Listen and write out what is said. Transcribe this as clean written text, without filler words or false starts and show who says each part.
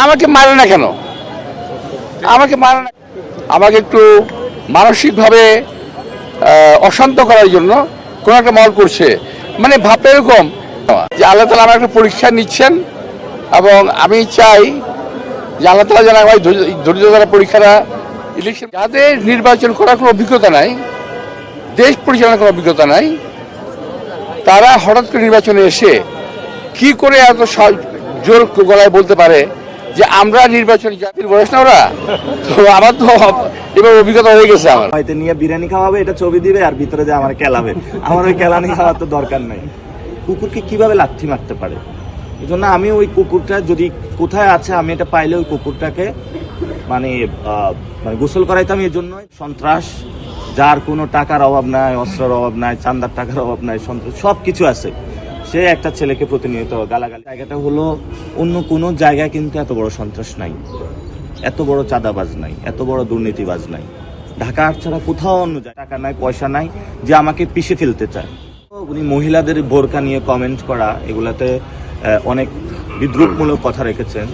Speaker 1: আমাকে মারে না কেন? আমাকে মারে না, আমাকে একটু মানসিকভাবে অশান্ত করার জন্য কোন একটা মহল করছে। মানে ভাবটা এরকম যে আল্লাহ তাআলা আমার একটা পরীক্ষা নিচ্ছেন, এবং আমি চাই যে আল্লাহ তাআলা যেন আমার ধৈর্য ধরা পরীক্ষাটা, ইলেকশন, যাদের নির্বাচন করার কোনো অভিজ্ঞতা নাই, দেশ পরিচালনার কোনো অভিজ্ঞতা নাই, তারা হঠাৎ করে নির্বাচনে এসে কি করে এত জোর গলায় বলতে পারে যে আমরা নির্বাচনী জাতির বয়স না ওরা? তো আমার তো এবার অভিজ্ঞতা হয়ে গেছে। আমার
Speaker 2: হয়তো নিয়ে বিরিয়ানি খাওয়াবে, এটা ছবি দিবে, আর ভিতরে যে আমার কেলাবে। আমার ওই কেলানি খাওয়ার তো দরকার নাই। কুকুরকে কিভাবে লাথি মারতে পারে? এই জন্য আমি ওই কুকুরটা যদি কোথায় আছে, আমি এটা পাইলে ওই কুকুরটাকে মানে গোসল করাইতাম। এই জন্য সন্ত্রাস, যার কোনো টাকার অভাব নাই, অস্ত্রের অভাব নাই, চান্দার টাকার অভাব নাই, সন্ত্রাস সব কিছু আছে, সে একটা ছেলেকে প্রতিনিয়ত গালাগালি। জায়গাটা হলো অন্য কোনো জায়গায় কিন্তু এত বড় সন্ত্রাস নাই, এত বড় চাঁদাবাজ নাই, এত বড় দুর্নীতিবাজ নাই। ঢাকা ছাড়া কোথাও অন্য টাকা নাই, পয়সা নাই যে আমাকে পিষে ফেলতে চায়। উনি মহিলাদের বোরকা নিয়ে কমেন্ট করা, এগুলাতে অনেক বিদ্রুপমূলক কথা রেখেছেন।